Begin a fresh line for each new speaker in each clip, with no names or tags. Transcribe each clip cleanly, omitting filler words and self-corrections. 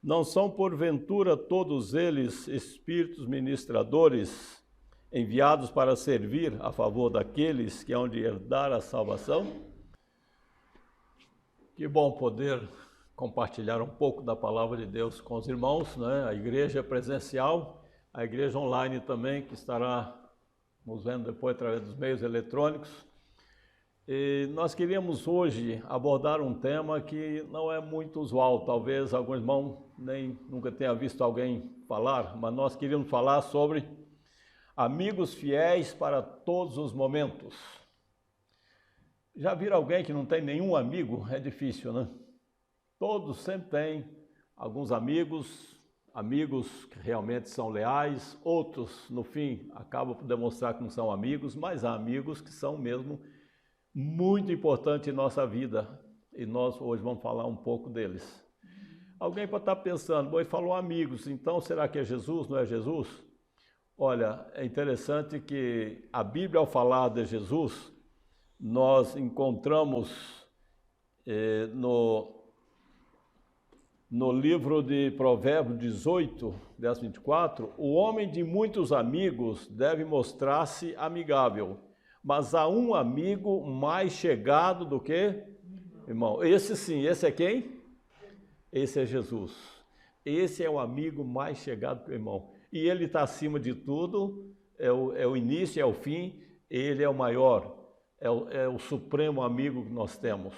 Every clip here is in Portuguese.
Não são porventura todos eles espíritos ministradores enviados para servir a favor daqueles que hão de herdar a salvação? Que bom poder compartilhar um pouco da palavra de Deus com os irmãos, né? A igreja presencial, a igreja online também, que estará nos vendo depois através dos meios eletrônicos. E nós queríamos hoje abordar um tema que não é muito usual, talvez alguns irmãos nunca tenham visto alguém falar, mas nós queríamos falar sobre amigos fiéis para todos os momentos. Já viram alguém que não tem nenhum amigo? É difícil, né? Todos sempre têm alguns amigos que realmente são leais, outros, no fim, acabam por demonstrar que não são amigos, mas há amigos que são mesmo muito importantes em nossa vida, e nós hoje vamos falar um pouco deles. Alguém pode estar pensando, bom, ele falou amigos, então será que é Jesus, não é Jesus? Olha, é interessante que a Bíblia, ao falar de Jesus, nós encontramos no livro de Provérbios 18, verso 24, o homem de muitos amigos deve mostrar-se amigável, mas há um amigo mais chegado do que irmão. Esse sim, esse é quem? Esse é Jesus. Esse é o amigo mais chegado que o irmão. E ele está acima de tudo, é o início, é o fim, ele é o maior, é o supremo amigo que nós temos.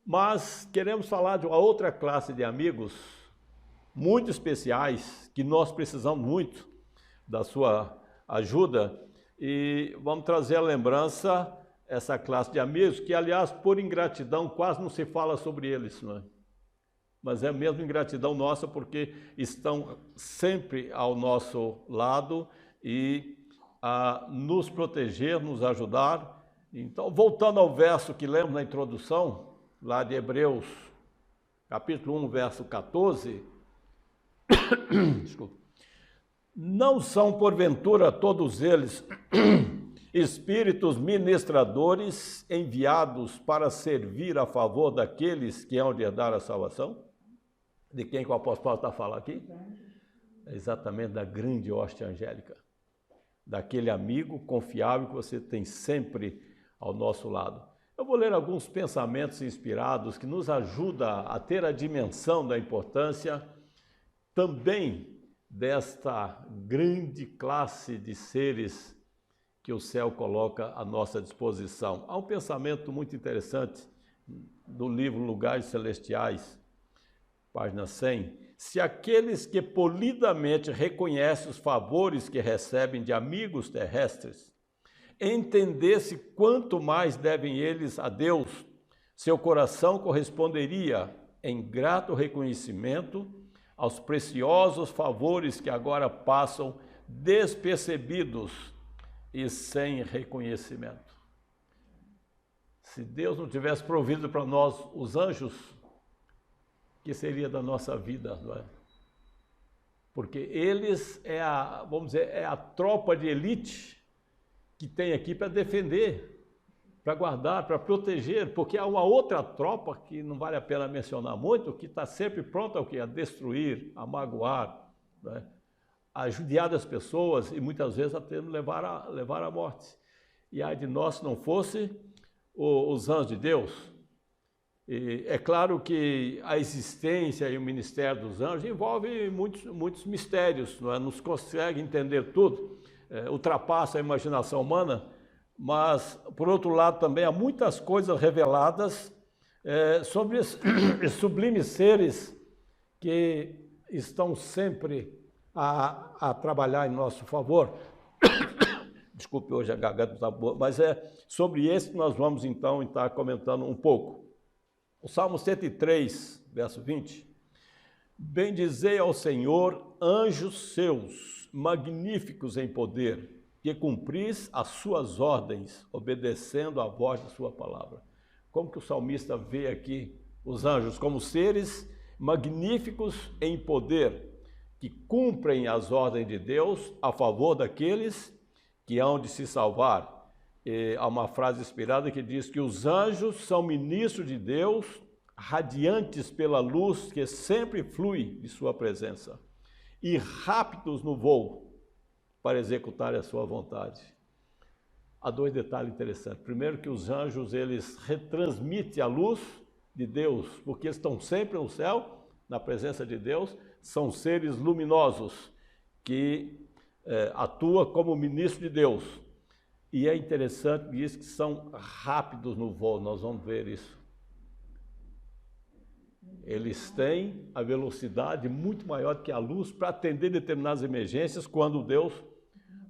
Mas queremos falar de uma outra classe de amigos muito especiais, que nós precisamos muito da sua ajuda, e vamos trazer à lembrança essa classe de amigos, que aliás, por ingratidão, quase não se fala sobre eles, não é? Mas é mesmo ingratidão nossa, porque estão sempre ao nosso lado e a nos proteger, nos ajudar. Então, voltando ao verso que lemos na introdução, lá de Hebreus, capítulo 1, verso 14, desculpa. Não são, porventura, todos eles espíritos ministradores enviados para servir a favor daqueles que hão de herdar a salvação? De quem que o apóstolo Paulo está falando aqui? É exatamente da grande hóstia angélica, daquele amigo confiável que você tem sempre ao nosso lado. Eu vou ler alguns pensamentos inspirados que nos ajudam a ter a dimensão da importância também desta grande classe de seres que o céu coloca à nossa disposição. Há um pensamento muito interessante do livro Lugares Celestiais, página 100. Se aqueles que polidamente reconhecem os favores que recebem de amigos terrestres entendesse quanto mais devem eles a Deus, seu coração corresponderia em grato reconhecimento aos preciosos favores que agora passam despercebidos e sem reconhecimento. Se Deus não tivesse provido para nós os anjos, que seria da nossa vida, não é? Porque eles vamos dizer, é a tropa de elite que tem aqui para defender, para guardar, para proteger, porque há uma outra tropa que não vale a pena mencionar muito, que está sempre pronta ao quê? A destruir, a magoar, né? A judiar das pessoas e muitas vezes até levar à morte. E ai de nós se não fosse os anjos de Deus. E é claro que a existência e o ministério dos anjos envolve muitos mistérios, não é? Não se consegue entender tudo, ultrapassa a imaginação humana, mas, por outro lado, também há muitas coisas reveladas sobre esses sublimes seres que estão sempre a trabalhar em nosso favor. Desculpe, hoje a garganta está boa, mas é sobre esse que nós vamos, então, estar comentando um pouco. O Salmo 103, verso 20. Bendizei ao Senhor, anjos seus, magníficos em poder, que cumpris as suas ordens, obedecendo à voz da sua palavra. Como que o salmista vê aqui os anjos? Como seres magníficos em poder, que cumprem as ordens de Deus a favor daqueles que hão de se salvar. Há uma frase inspirada que diz que os anjos são ministros de Deus radiantes pela luz que sempre flui de sua presença, e rápidos no voo para executar a sua vontade. Há dois detalhes interessantes. Primeiro, que os anjos, eles retransmitem a luz de Deus, porque eles estão sempre no céu, na presença de Deus, são seres luminosos que atuam como ministro de Deus. E é interessante, diz que são rápidos no voo, nós vamos ver isso. Eles têm a velocidade muito maior que a luz para atender determinadas emergências quando Deus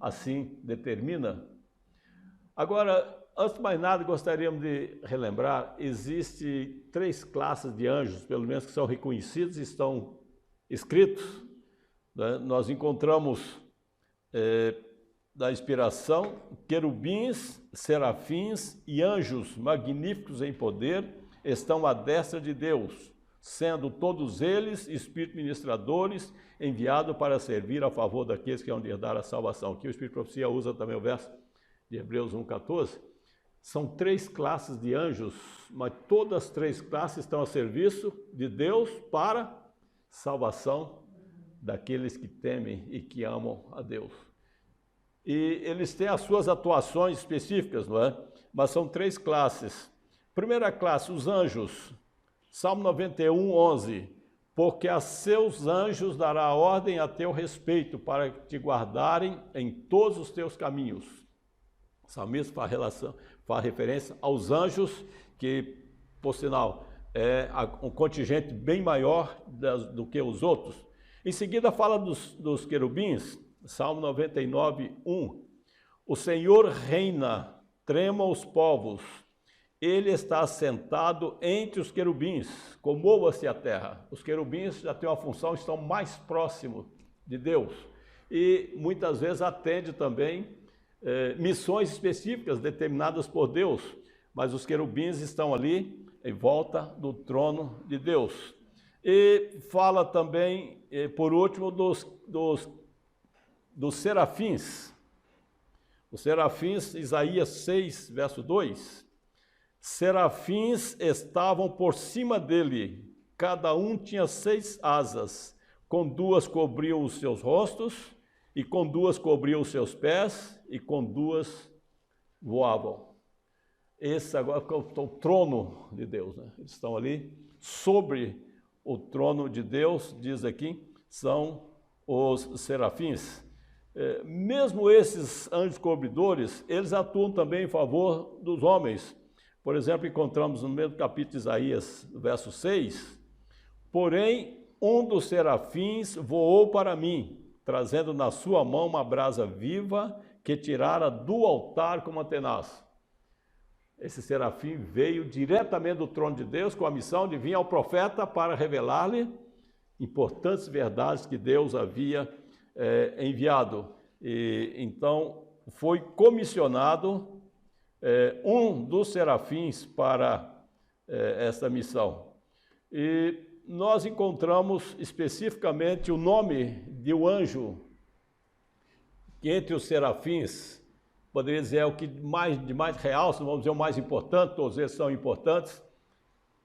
assim determina. Agora, antes de mais nada, gostaríamos de relembrar, existem 3 classes de anjos, pelo menos que são reconhecidos e estão escritos. Né? Nós encontramos da inspiração querubins, serafins e anjos magníficos em poder estão à destra de Deus, sendo todos eles espíritos ministradores enviados para servir a favor daqueles que hão de herdar a salvação. Aqui o Espírito de Profecia usa também o verso de Hebreus 1,14. São 3 classes de anjos, mas todas as 3 classes estão a serviço de Deus para salvação daqueles que temem e que amam a Deus. E eles têm as suas atuações específicas, não é? Mas são 3 classes. Primeira classe, os anjos. Salmo 91, 11. Porque a seus anjos dará ordem a teu respeito, para te guardarem em todos os teus caminhos. O salmista faz referência aos anjos, que, por sinal, é um contingente bem maior do que os outros. Em seguida fala dos querubins, Salmo 99, 1. O Senhor reina, tremam os povos, ele está assentado entre os querubins, comova-se a terra. Os querubins já têm uma função, estão mais próximos de Deus. E muitas vezes atende também missões específicas determinadas por Deus, mas os querubins estão ali em volta do trono de Deus. E fala também, por último, dos serafins. Os serafins, Isaías 6, verso 2. Serafins estavam por cima dele, cada um tinha 6 asas, com 2 cobriam os seus rostos, e com 2 cobriam os seus pés, e com 2 voavam. Esse agora é o trono de Deus, né? Eles estão ali sobre o trono de Deus, diz aqui, são os serafins. Mesmo esses anjos cobridores, eles atuam também em favor dos homens. Por exemplo, encontramos no mesmo capítulo de Isaías, verso 6, porém, um dos serafins voou para mim, trazendo na sua mão uma brasa viva que tirara do altar com uma tenaz. Esse serafim veio diretamente do trono de Deus com a missão de vir ao profeta para revelar-lhe importantes verdades que Deus havia enviado. E, então, foi comissionado um dos serafins para esta missão. E nós encontramos especificamente o nome de um anjo, que entre os serafins, poderia dizer, é o que de mais realça, vamos dizer o mais importante, todos eles são importantes,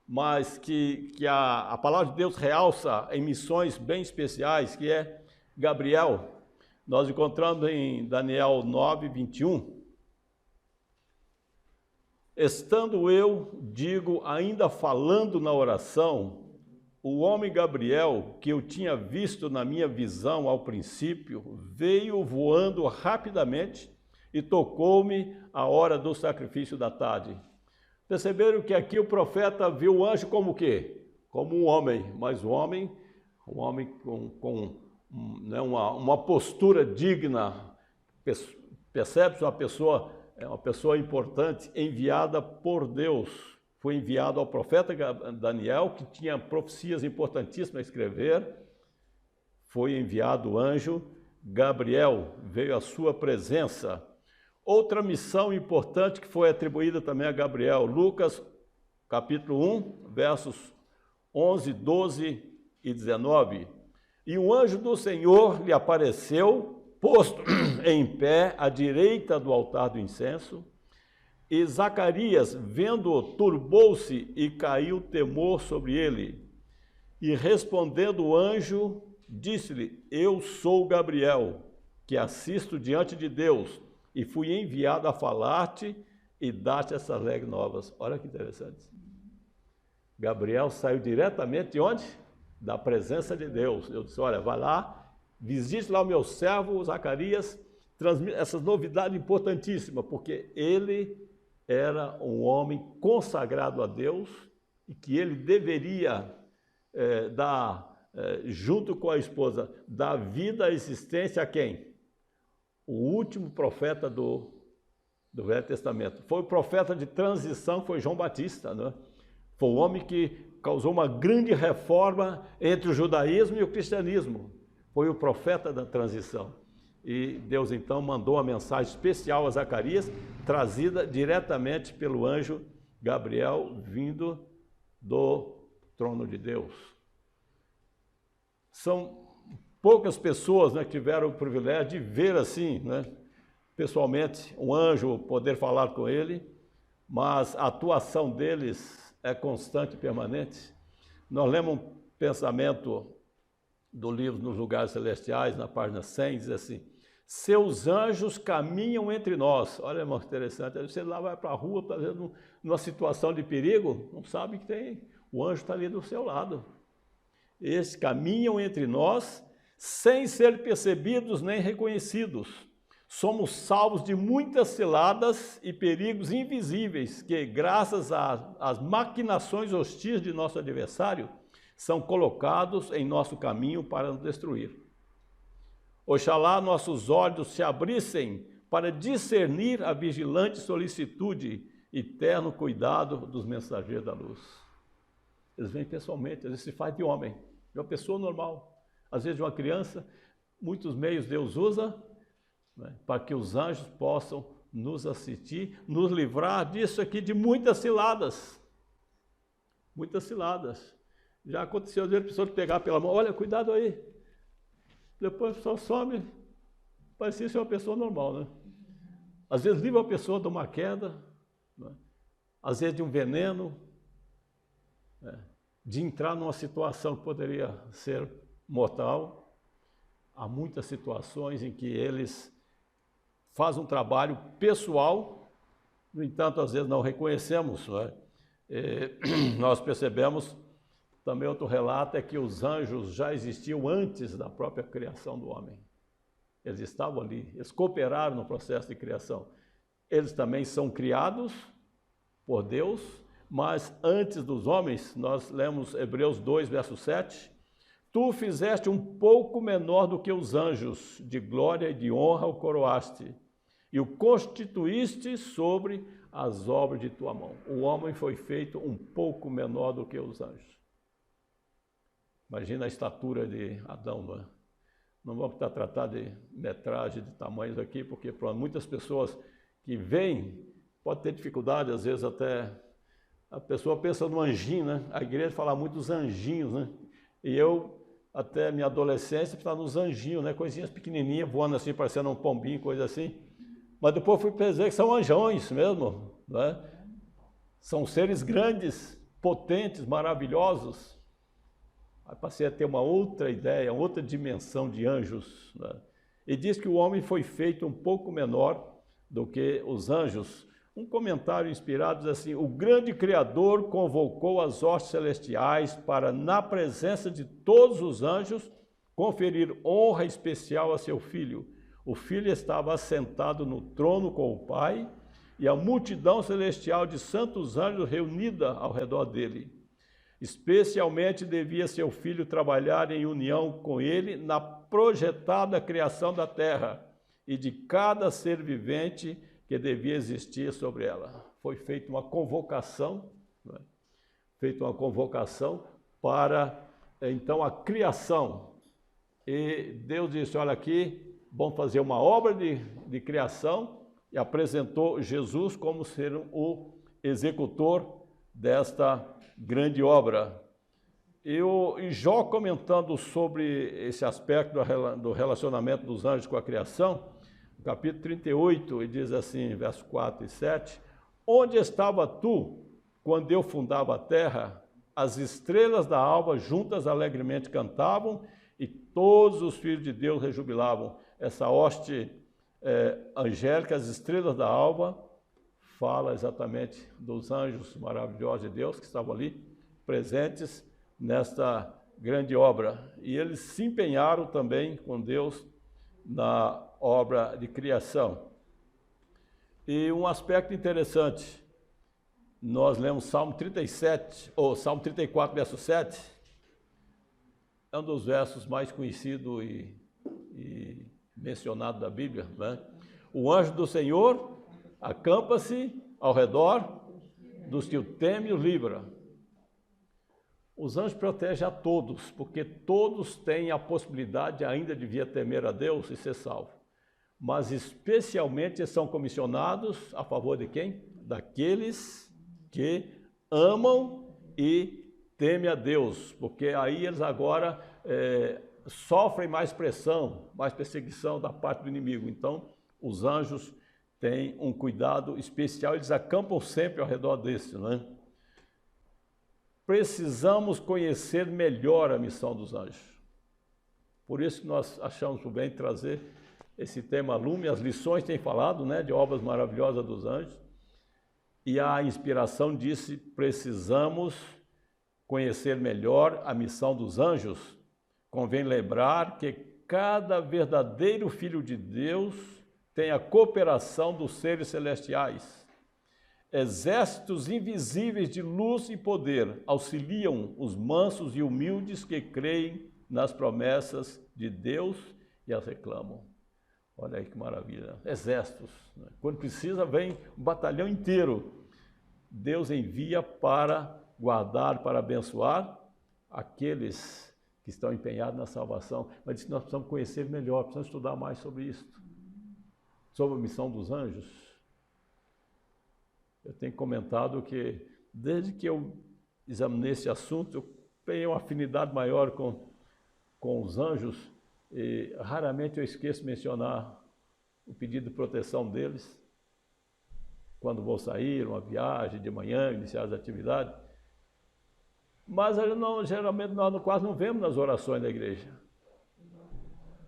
mas que a palavra de Deus realça em missões bem especiais, que é Gabriel. Nós encontramos em Daniel 9, 21, estando eu, digo, ainda falando na oração, o homem Gabriel, que eu tinha visto na minha visão ao princípio, veio voando rapidamente e tocou-me a hora do sacrifício da tarde. Perceberam que aqui o profeta viu o anjo como o quê? Como um homem, mas um homem com uma postura digna. Percebe-se uma pessoa importante, enviada por Deus. Foi enviado ao profeta Daniel, que tinha profecias importantíssimas a escrever. Foi enviado o anjo Gabriel, veio à sua presença. Outra missão importante que foi atribuída também a Gabriel, Lucas capítulo 1, versos 11, 12 e 19. E o anjo do Senhor lhe apareceu, posto em pé à direita do altar do incenso. E Zacarias, vendo-o, turbou-se e caiu temor sobre ele. E respondendo o anjo, disse-lhe: Eu sou Gabriel, que assisto diante de Deus, e fui enviado a falar-te e dar-te essas alegres novas. Olha que interessante. Gabriel saiu diretamente de onde? Da presença de Deus. Eu disse: olha, vai lá, visite lá o meu servo Zacarias, transmite essas novidades importantíssimas, porque ele era um homem consagrado a Deus e que ele deveria junto com a esposa, dar vida à existência a quem? O último profeta do Velho Testamento. Foi o profeta de transição, foi João Batista, né? Foi o homem que causou uma grande reforma entre o judaísmo e o cristianismo. Foi o profeta da transição. E Deus então mandou uma mensagem especial a Zacarias, trazida diretamente pelo anjo Gabriel, vindo do trono de Deus. São poucas pessoas, né, que tiveram o privilégio de ver assim, né, pessoalmente, um anjo, poder falar com ele, mas a atuação deles é constante e permanente. Nós lemos um pensamento do livro Nos Lugares Celestiais, na página 100, diz assim: seus anjos caminham entre nós. Olha, irmão, interessante. Você lá vai para a rua, às vezes, numa situação de perigo, não sabe que tem, o anjo está ali do seu lado. Eles caminham entre nós sem ser percebidos nem reconhecidos. Somos salvos de muitas ciladas e perigos invisíveis que, graças às maquinações hostis de nosso adversário, são colocados em nosso caminho para nos destruir. Oxalá nossos olhos se abrissem para discernir a vigilante solicitude e terno cuidado dos mensageiros da luz. Eles vêm pessoalmente, às vezes se faz de homem, de uma pessoa normal, às vezes de uma criança. Muitos meios Deus usa, né, para que os anjos possam nos assistir, nos livrar disso aqui, de muitas ciladas. Muitas ciladas. Já aconteceu, às vezes, a pessoa te pegar pela mão: olha, cuidado aí. Depois a pessoa some, parecia ser uma pessoa normal, né? Às vezes livra a pessoa de uma queda, né? Às vezes de um veneno, né? De entrar numa situação que poderia ser mortal. Há muitas situações em que eles fazem um trabalho pessoal, no entanto, às vezes não reconhecemos, né? Nós percebemos. Também outro relato é que os anjos já existiam antes da própria criação do homem. Eles estavam ali, eles cooperaram no processo de criação. Eles também são criados por Deus, mas antes dos homens, nós lemos Hebreus 2, verso 7, tu fizeste um pouco menor do que os anjos, de glória e de honra o coroaste, e o constituíste sobre as obras de tua mão. O homem foi feito um pouco menor do que os anjos. Imagina a estatura de Adão, não é? Não vamos estar tratando de metragem, de tamanhos aqui, porque para muitas pessoas que vêm, pode ter dificuldade, às vezes até a pessoa pensa no anjinho, né? A igreja fala muito dos anjinhos, né? E eu, até minha adolescência, estava nos anjinhos, né? Coisinhas pequenininhas, voando assim, parecendo um pombinho, coisa assim. Mas depois fui perceber que são anjões mesmo, né? São seres grandes, potentes, maravilhosos. Aí passei a ter uma outra ideia, outra dimensão de anjos, né? E diz que o homem foi feito um pouco menor do que os anjos. Um comentário inspirado diz assim: o grande Criador convocou as hostes celestiais para, na presença de todos os anjos, conferir honra especial a seu filho. O filho estava assentado no trono com o Pai e a multidão celestial de santos anjos reunida ao redor dele. Especialmente devia seu filho trabalhar em união com ele na projetada criação da terra e de cada ser vivente que devia existir sobre ela. Foi feita uma convocação, né? Feita uma convocação para, então, a criação. E Deus disse: olha aqui, vamos fazer uma obra de criação, e apresentou Jesus como ser o executor desta grande obra. E Jó, comentando sobre esse aspecto do relacionamento dos anjos com a criação, no capítulo 38, ele diz assim, versos 4 e 7, onde estava tu, quando eu fundava a terra? As estrelas da alva juntas alegremente cantavam, e todos os filhos de Deus rejubilavam. Essa hoste angélica, as estrelas da alva, fala exatamente dos anjos maravilhosos de Deus que estavam ali, presentes nesta grande obra. E eles se empenharam também com Deus na obra de criação. E um aspecto interessante, nós lemos Salmo 37, ou Salmo 34, verso 7, é um dos versos mais conhecidos e mencionados da Bíblia, né? O anjo do Senhor acampa-se ao redor dos que o temem e os livra. Os anjos protegem a todos, porque todos têm a possibilidade ainda de vir a temer a Deus e ser salvo. Mas especialmente são comissionados a favor de quem? Daqueles que amam e temem a Deus, porque aí eles agora sofrem mais pressão, mais perseguição da parte do inimigo. Então, os anjos têm um cuidado especial, eles acampam sempre ao redor desse, né? Precisamos conhecer melhor a missão dos anjos. Por isso que nós achamos por bem trazer esse tema Lume. As lições têm falado, né, de obras maravilhosas dos anjos. E a inspiração disse, precisamos conhecer melhor a missão dos anjos. Convém lembrar que cada verdadeiro filho de Deus tem a cooperação dos seres celestiais. Exércitos invisíveis de luz e poder auxiliam os mansos e humildes que creem nas promessas de Deus e as reclamam. Olha aí que maravilha. Exércitos. Quando precisa, vem um batalhão inteiro. Deus envia para guardar, para abençoar aqueles que estão empenhados na salvação. Mas disse que nós precisamos conhecer melhor, precisamos estudar mais sobre isso. Sobre a missão dos anjos. Eu tenho comentado que, desde que eu examinei esse assunto, eu tenho uma afinidade maior com os anjos, e raramente eu esqueço de mencionar o pedido de proteção deles, quando vou sair, uma viagem de manhã, iniciar as atividades. Mas geralmente nós quase não vemos nas orações da igreja.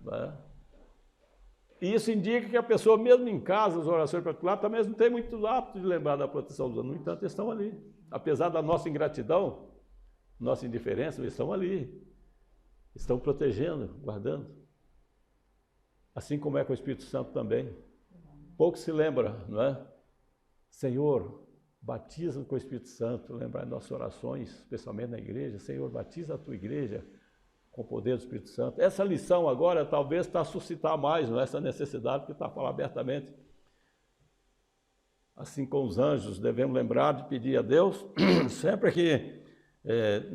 Né? E isso indica que a pessoa, mesmo em casa, as orações particulares, também não tem muito hábito de lembrar da proteção dos anjos. No entanto, eles estão ali. Apesar da nossa ingratidão, nossa indiferença, eles estão ali. Estão protegendo, guardando. Assim como é com o Espírito Santo também. Pouco se lembra, não é? Senhor, batiza com o Espírito Santo, lembrar de nossas orações, especialmente na igreja. Senhor, batiza a tua igreja com o poder do Espírito Santo. Essa lição agora talvez está a suscitar mais, não é? Essa necessidade, porque está a falar abertamente. Assim como os anjos, devemos lembrar de pedir a Deus, sempre que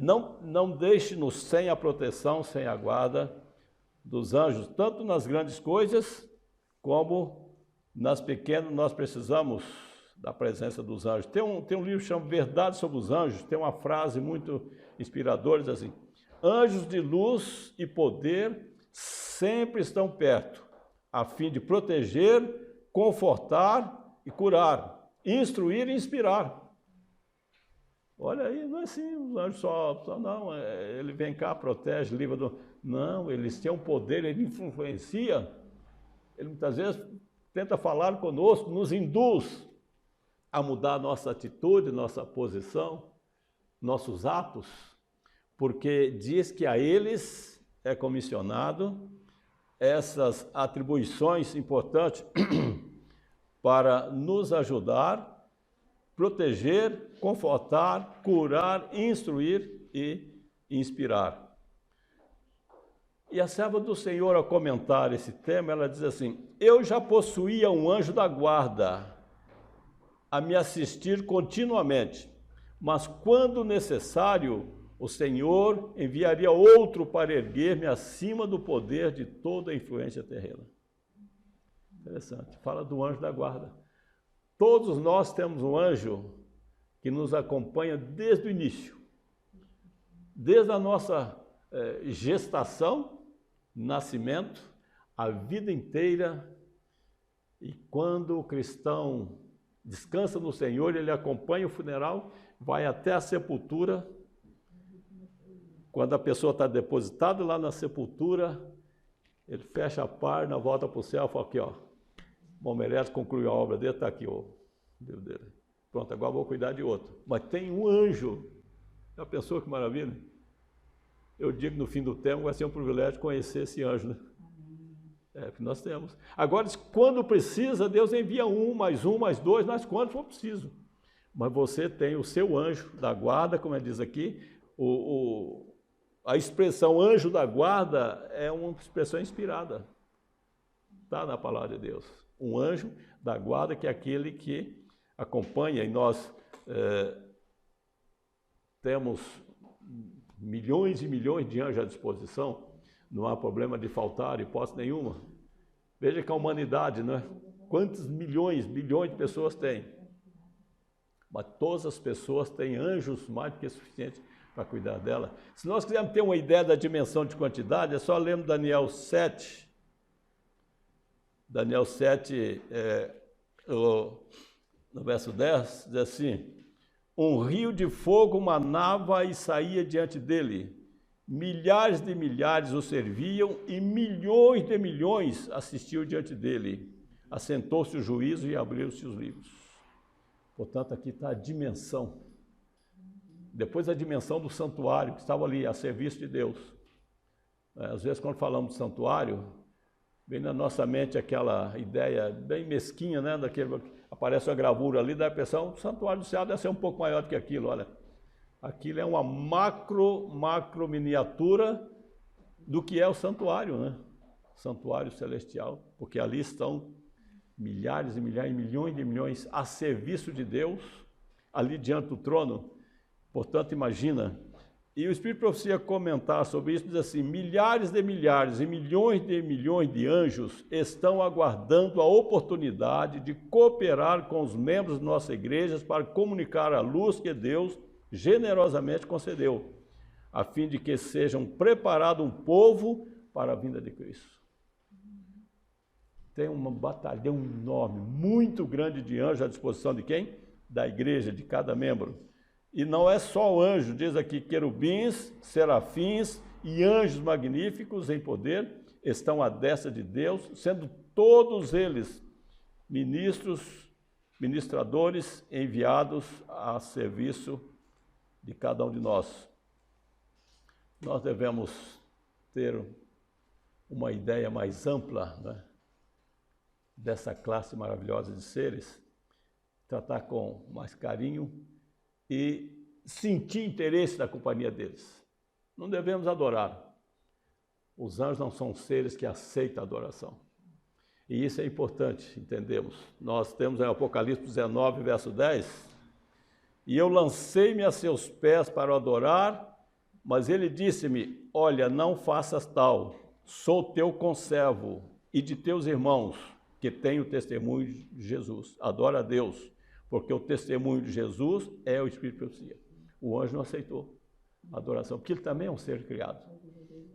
não deixe-nos sem a proteção, sem a guarda dos anjos, tanto nas grandes coisas, como nas pequenas. Nós precisamos da presença dos anjos. Tem um livro chamado Verdade sobre os Anjos, tem uma frase muito inspiradora, diz assim: anjos de luz e poder sempre estão perto, a fim de proteger, confortar e curar, instruir e inspirar. Olha aí, não é assim, os anjos só não, ele vem cá, protege, livra do... Não, eles têm um poder, ele influencia, ele muitas vezes tenta falar conosco, nos induz a mudar a nossa atitude, nossa posição, nossos atos, porque diz que a eles é comissionado essas atribuições importantes para nos ajudar, proteger, confortar, curar, instruir e inspirar. E a serva do Senhor, ao comentar esse tema, ela diz assim: eu já possuía um anjo da guarda a me assistir continuamente, mas quando necessário, o Senhor enviaria outro para erguer-me acima do poder de toda a influência terrena. Interessante, fala do anjo da guarda. Todos nós temos um anjo que nos acompanha desde o início, desde a nossa gestação, nascimento, a vida inteira. E quando o cristão descansa no Senhor, ele acompanha o funeral, vai até a sepultura. Quando a pessoa está depositada lá na sepultura, ele fecha a página, volta para o céu e fala aqui, ó, bom, Meirelles concluiu a obra dele, está aqui, ó, Deus dele. Pronto, agora vou cuidar de outro. Mas tem um anjo. Já pensou que maravilha? Eu digo que no fim do tempo vai ser um privilégio conhecer esse anjo, né? É, que nós temos. Agora, quando precisa, Deus envia um, mais dois, mas quando for preciso. Mas você tem o seu anjo da guarda, como ele diz aqui, a expressão anjo da guarda é uma expressão inspirada. Está na palavra de Deus. Um anjo da guarda que é aquele que acompanha, e nós temos milhões e milhões de anjos à disposição. Não há problema de faltar, hipótese nenhuma. Veja que a humanidade, né? Quantos milhões, bilhões de pessoas tem? Mas todas as pessoas têm anjos mais do que suficientes para cuidar dela. Se nós quisermos ter uma ideia da dimensão de quantidade, é só lermos Daniel 7. Daniel 7, no verso 10, diz assim: um rio de fogo manava e saía diante dele. Milhares de milhares o serviam e milhões de milhões assistiam diante dele. Assentou-se o juízo e abriu-se os livros. Portanto, aqui está a dimensão. Depois a dimensão do santuário, que estava ali a serviço de Deus. Às vezes, quando falamos de santuário, vem na nossa mente aquela ideia bem mesquinha, né? Daquele, aparece uma gravura ali, dá a impressão que o santuário do céu deve ser um pouco maior do que aquilo, olha. Aquilo é uma macro miniatura do que é o santuário, né? Santuário celestial, porque ali estão milhares e milhares, milhões de milhões a serviço de Deus, ali diante do trono. Portanto, imagina. E o Espírito de Profecia comentar sobre isso, diz assim: milhares de milhares e milhões de anjos estão aguardando a oportunidade de cooperar com os membros de nossa igreja para comunicar a luz que Deus generosamente concedeu, a fim de que sejam preparado um povo para a vinda de Cristo. Tem um batalhão enorme, muito grande de anjos à disposição de quem? Da igreja, de cada membro. E não é só o anjo, diz aqui, querubins, serafins e anjos magníficos em poder estão à destra de Deus, sendo todos eles ministradores enviados a serviço de cada um de nós. Nós devemos ter uma ideia mais ampla, né, dessa classe maravilhosa de seres, tratar com mais carinho e sentir interesse na companhia deles. Não devemos adorar. Os anjos não são seres que aceitam a adoração. E isso é importante, entendemos. Nós temos em Apocalipse 19, verso 10, e eu lancei-me a seus pés para o adorar, mas ele disse-me: olha, não faças tal, sou teu conservo e de teus irmãos, que têm o testemunho de Jesus. Adora a Deus, porque o testemunho de Jesus é o Espírito de Profecia. O anjo não aceitou a adoração, porque ele também é um ser criado.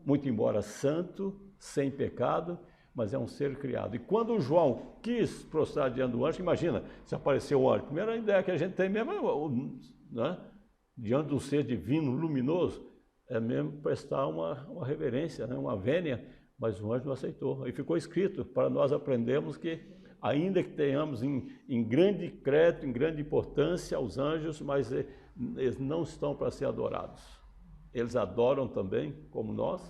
Muito embora santo, sem pecado, mas é um ser criado. E quando João quis prostrar diante do anjo, imagina, se apareceu o anjo, a primeira ideia que a gente tem mesmo é, né, diante do ser divino, luminoso, é mesmo prestar uma reverência, né, uma vênia, mas o anjo não aceitou. E ficou escrito para nós aprendermos que, ainda que tenhamos em grande crédito, em grande importância os anjos, mas eles não estão para ser adorados. Eles adoram também, como nós.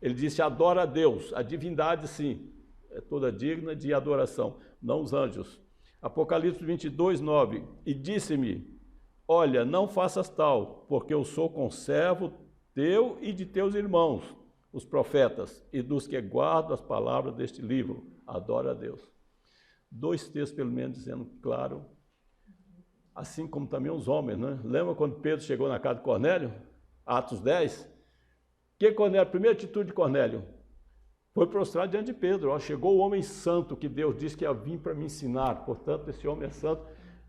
Ele disse: adora a Deus, a divindade sim, é toda digna de adoração, não os anjos. Apocalipse 22, 9, e disse-me: olha, não faças tal, porque eu sou conservo teu e de teus irmãos, os profetas, e dos que guardam as palavras deste livro. Adora a Deus. 2 textos, pelo menos, dizendo claro, assim como também os homens, né? Lembra quando Pedro chegou na casa de Cornélio? Atos 10? Que Cornélio, a primeira atitude de Cornélio foi prostrar diante de Pedro. Ó, chegou o homem santo que Deus disse que ia vir para me ensinar. Portanto, esse homem é santo.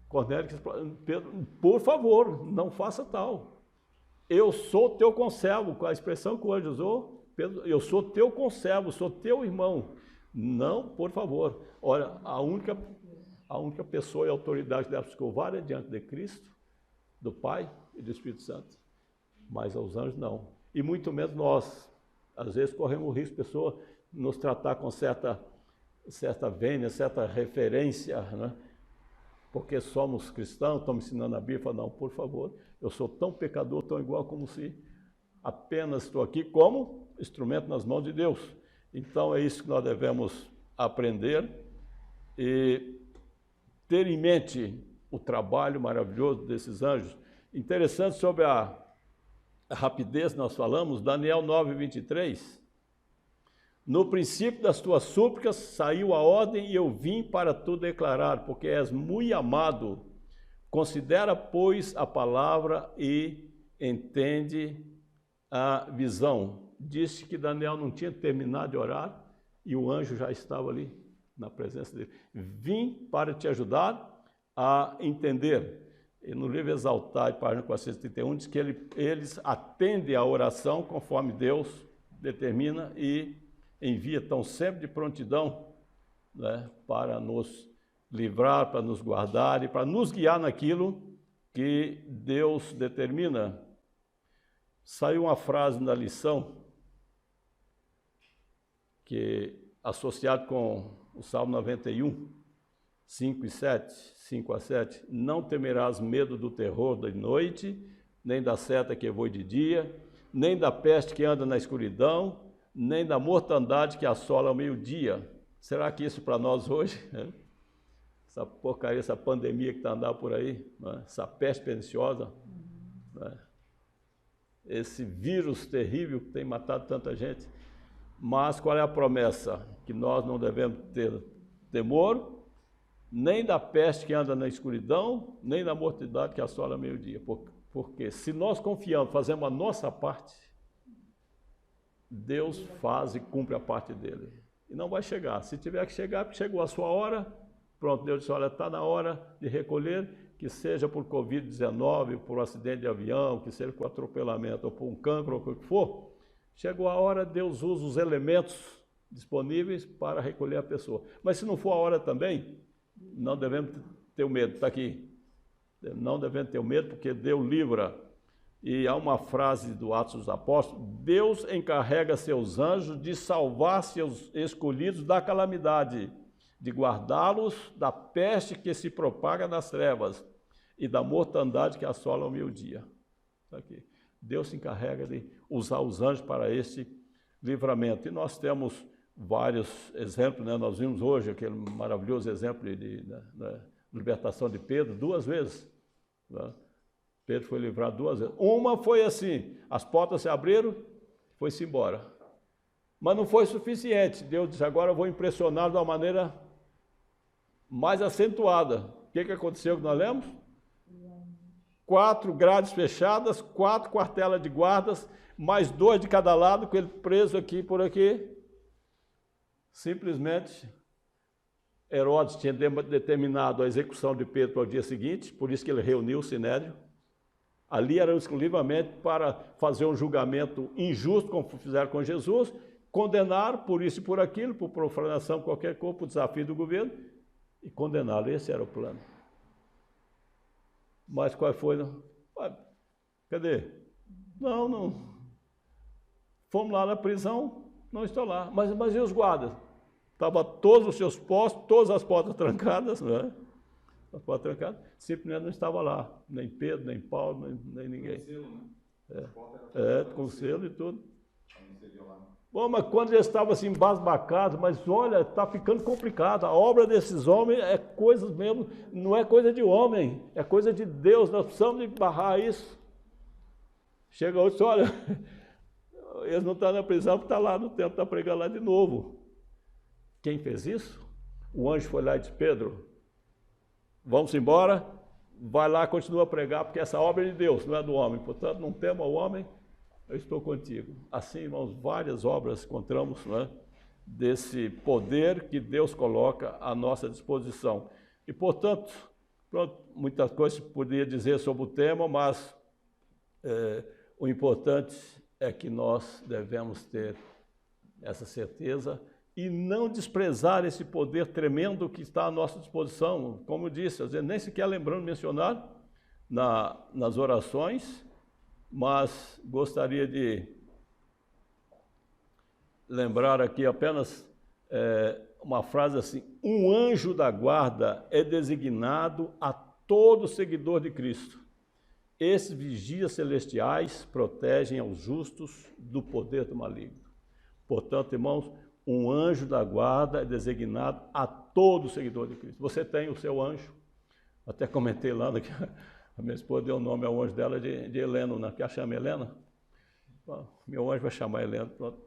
Cornélio disse: Pedro, por favor, não faça tal. Eu sou teu conservo, com a expressão que o anjo usou. Pedro, eu sou teu conservo, sou teu irmão. Não, por favor. Olha, a única A única pessoa e autoridade que deve se curvar é diante de Cristo, do Pai e do Espírito Santo. Mas aos anjos não. E muito menos nós. Às vezes corremos o risco de pessoa nos tratar com certa vênia, certa referência, né? Porque somos cristãos, estamos ensinando a Bíblia, não, por favor, eu sou tão pecador, tão igual como se apenas estou aqui como instrumento nas mãos de Deus. Então é isso que nós devemos aprender e ter em mente o trabalho maravilhoso desses anjos. Interessante sobre a rapidez, nós falamos, Daniel 9:23. No princípio das tuas súplicas saiu a ordem e eu vim para tu declarar, porque és muito amado. Considera, pois, a palavra e entende a visão. Disse que Daniel não tinha terminado de orar e o anjo já estava ali na presença dele. Vim para te ajudar a entender. E no livro Exaltar, página 431, diz que eles atendem a oração conforme Deus determina e envia, estão sempre de prontidão, né, para nos livrar, para nos guardar e para nos guiar naquilo que Deus determina. Saiu uma frase na lição, que associado com o Salmo 91, 5 a 7, não temerás medo do terror da noite, nem da seta que voa de dia, nem da peste que anda na escuridão, nem da mortandade que assola ao meio-dia. Será que isso para nós hoje, né? Essa porcaria, essa pandemia que está andando por aí, né? Essa peste perniciosa, né? Esse vírus terrível que tem matado tanta gente. Mas qual é a promessa? Que nós não devemos ter temor, nem da peste que anda na escuridão, nem da mortandade que assola ao meio-dia. Porque se nós confiamos, fazemos a nossa parte, Deus faz e cumpre a parte dele. E não vai chegar. Se tiver que chegar, porque chegou a sua hora, pronto, Deus disse, olha, está na hora de recolher, que seja por Covid-19, por um acidente de avião, que seja por atropelamento, ou por um cancro, ou o que for. Chegou a hora, Deus usa os elementos disponíveis para recolher a pessoa. Mas se não for a hora também, não devemos ter medo. Está aqui. Não devemos ter medo, porque Deus livra. E há uma frase do Atos dos Apóstolos: Deus encarrega seus anjos de salvar seus escolhidos da calamidade, de guardá-los da peste que se propaga nas trevas e da mortandade que assola ao meio-dia. Está aqui. Deus se encarrega de usar os anjos para esse livramento. E nós temos vários exemplos, né? Nós vimos hoje aquele maravilhoso exemplo de libertação de Pedro 2 vezes, né? Pedro foi livrado 2 vezes. Uma foi assim, as portas se abriram, foi-se embora. Mas não foi suficiente. Deus disse, agora eu vou impressioná-lo de uma maneira mais acentuada. O que aconteceu que nós lemos? 4 grades fechadas, 4 quartelas de guardas, mais 2 de cada lado, com ele preso aqui por aqui. Simplesmente, Herodes tinha determinado a execução de Pedro para o dia seguinte, por isso que ele reuniu o Sinédrio. Ali era exclusivamente para fazer um julgamento injusto, como fizeram com Jesus, condenar por isso e por aquilo, por profanação, qualquer coisa, por desafio do governo, e condená-lo. Esse era o plano. Mas qual foi? Cadê? Não. Fomos lá na prisão, não estou lá. Mas e os guardas? Estavam todos os seus postos, todas as portas trancadas, não é? As portas trancadas, simplesmente não estava lá. Nem Pedro, nem Paulo, nem ninguém. Com selo, né? Com selo e tudo. Bom, mas quando eles estavam assim embasbacados, mas olha, está ficando complicado. A obra desses homens é coisa mesmo, não é coisa de homem, é coisa de Deus. Nós precisamos de barrar isso. Chega outro e diz, olha, eles não estão na prisão porque está lá no templo, está pregando lá de novo. Quem fez isso? O anjo foi lá e disse, Pedro, vamos embora, vai lá, continua a pregar, porque essa obra é de Deus, não é do homem. Portanto, não tema o homem, eu estou contigo. Assim, irmãos, várias obras encontramos, né, desse poder que Deus coloca à nossa disposição. E, portanto, pronto, muitas coisas se poderia dizer sobre o tema, mas o importante é que nós devemos ter essa certeza e não desprezar esse poder tremendo que está à nossa disposição. Como eu disse, às vezes nem sequer lembrando de mencionar nas orações, mas gostaria de lembrar aqui apenas uma frase assim: um anjo da guarda é designado a todo seguidor de Cristo. Esses vigias celestiais protegem aos justos do poder do maligno. Portanto, irmãos, um anjo da guarda é designado a todo seguidor de Cristo. Você tem o seu anjo. Até comentei lá, que a minha esposa deu o nome ao anjo dela de Helena, né? Quer chamar Helena? Meu anjo vai chamar Helena. Pronto.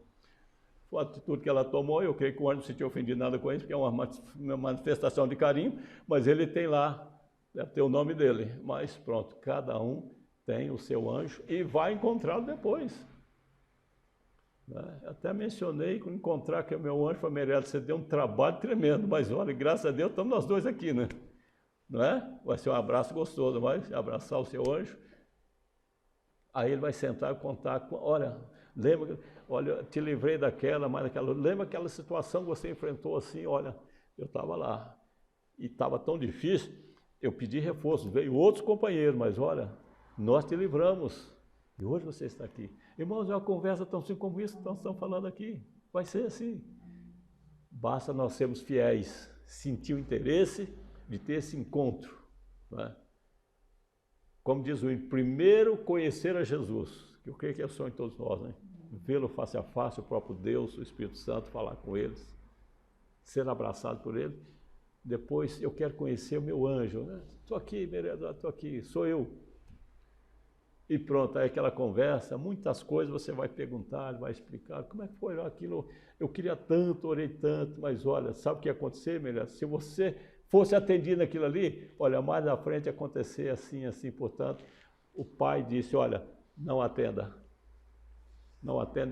Foi a atitude que ela tomou. Eu creio que o anjo não se sentiu ofendido nada com isso, porque é uma manifestação de carinho, mas ele tem lá, deve ter o nome dele. Mas pronto, cada um tem o seu anjo e vai encontrá-lo depois. Até mencionei que encontrar que é o meu anjo, falei: Meirelles, você deu um trabalho tremendo, mas olha, graças a Deus estamos nós dois aqui, né? Não é? Vai ser um abraço gostoso, vai abraçar o seu anjo. Aí ele vai sentar e contar: olha, lembra, olha, te livrei daquela, mais daquela, lembra aquela situação que você enfrentou assim? Olha, eu estava lá e estava tão difícil, eu pedi reforço, veio outros companheiros, mas olha, nós te livramos e hoje você está aqui. Irmãos, é uma conversa tão simples como isso que nós estamos falando aqui. Vai ser assim. Basta nós sermos fiéis, sentir o interesse de ter esse encontro. Não é? Como diz o hino, primeiro conhecer a Jesus, que eu creio que é o sonho de todos nós, né? Vê-lo face a face, o próprio Deus, o Espírito Santo, falar com eles, ser abraçado por ele. Depois eu quero conhecer o meu anjo. Estou aqui, Meirelles, estou aqui, sou eu. E pronto, aí aquela conversa, muitas coisas você vai perguntar, vai explicar, como é que foi aquilo, eu queria tanto, orei tanto, mas olha, sabe o que ia acontecer, Meirelles? Se você fosse atendido naquilo ali, olha, mais à frente ia acontecer assim, assim, portanto, o pai disse: olha, não atenda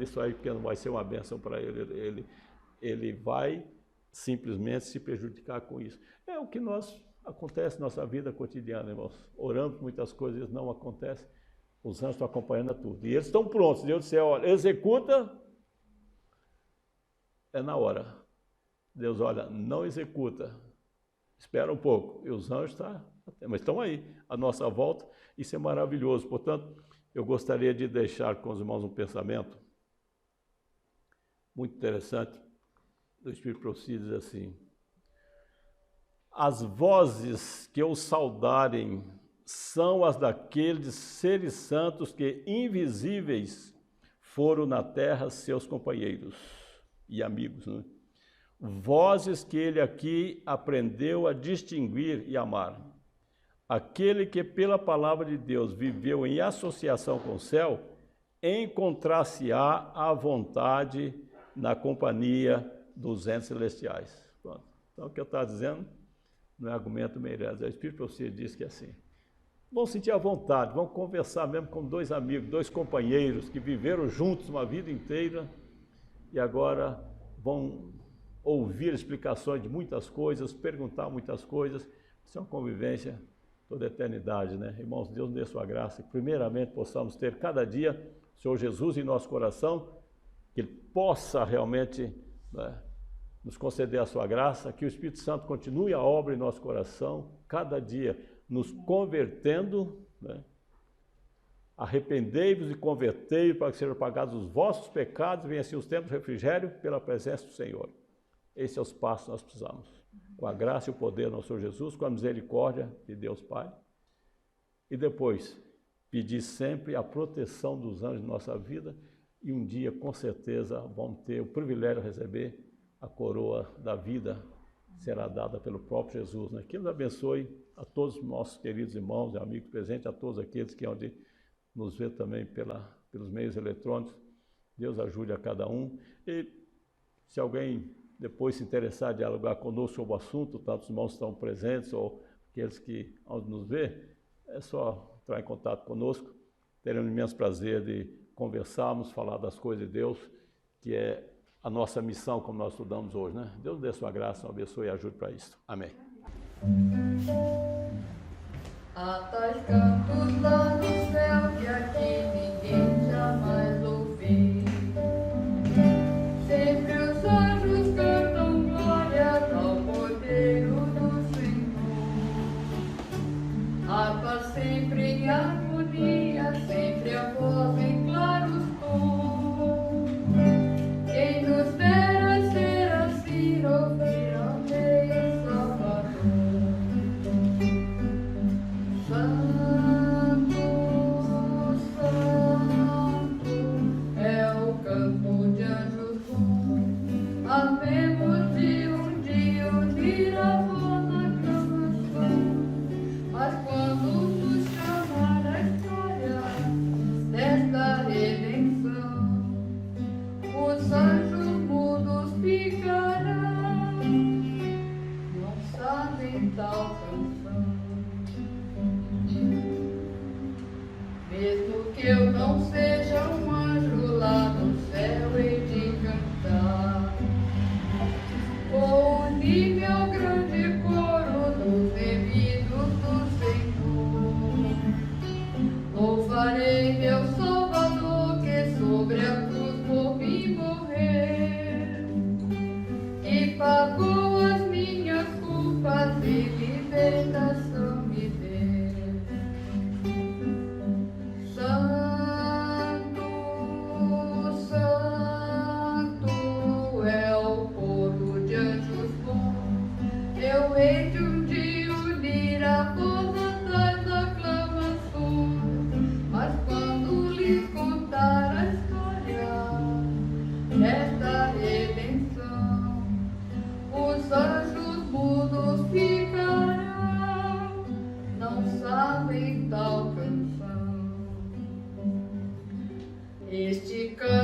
isso aí, porque não vai ser uma bênção para ele vai simplesmente se prejudicar com isso. É o que acontece na nossa vida cotidiana, irmãos. Oramos por muitas coisas, não acontece. Os anjos estão acompanhando tudo. E eles estão prontos. Deus disse: olha, executa, é na hora. Deus, olha, não executa, espera um pouco. E os anjos mas estão aí, à nossa volta. Isso é maravilhoso. Portanto, eu gostaria de deixar com os irmãos um pensamento muito interessante. O Espírito Profecia diz assim: as vozes que o saudarem são as daqueles seres santos que, invisíveis, foram na terra seus companheiros e amigos, né? Vozes que ele aqui aprendeu a distinguir e amar. Aquele que pela palavra de Deus viveu em associação com o céu, encontrar-se-á à vontade na companhia dos entes celestiais. Pronto. Então, o que eu estava dizendo não é argumento Meirelles, o Espírito Profecia diz que é assim. Vão sentir à vontade, vão conversar mesmo com dois amigos, dois companheiros que viveram juntos uma vida inteira e agora vão ouvir explicações de muitas coisas, perguntar muitas coisas. Isso é uma convivência toda a eternidade, né? Irmãos, Deus nos dê sua graça, que primeiramente possamos ter cada dia o Senhor Jesus em nosso coração, que Ele possa realmente, né, nos conceder a sua graça, que o Espírito Santo continue a obra em nosso coração, cada dia nos convertendo, né? Arrependei-vos e convertei para que sejam pagados os vossos pecados, venha assim os tempos de refrigério pela presença do Senhor. Esse é os passos que nós precisamos. Com a graça e o poder do nosso Senhor Jesus, com a misericórdia de Deus Pai. E depois, pedir sempre a proteção dos anjos de nossa vida e um dia, com certeza, vamos ter o privilégio de receber a coroa da vida, será dada pelo próprio Jesus, né? Que Ele abençoe a todos os nossos queridos irmãos e amigos presentes, a todos aqueles que hão de nos ver também pelos meios eletrônicos. Deus ajude a cada um. E se alguém depois se interessar em dialogar conosco sobre o assunto, tantos irmãos estão presentes ou aqueles que hão de nos ver, é só entrar em contato conosco. Teremos um imenso prazer de conversarmos, falar das coisas de Deus, que é a nossa missão, como nós estudamos hoje, né? Deus dê sua graça, abençoe e ajude para isso. Amém.
Há tais cantos lá no céu que aqui ninguém jamais ouviu. Sempre os anjos Mesmo que eu não seja um anjo lá no céu, hei de cantar. Vou unir-me ao grande coro dos remidos do Senhor. Louvarei meu Salvador, que sobre a cruz por mim morrer e pagou as minhas culpas e libertação me deu. Santo, Santo é o coro de anjos bons. Eu hei de um dia unir a voz das aclamações, mas quando lhes contar a história desta redenção, os anjos mudos ficarão, não sabem tal canção. Este canto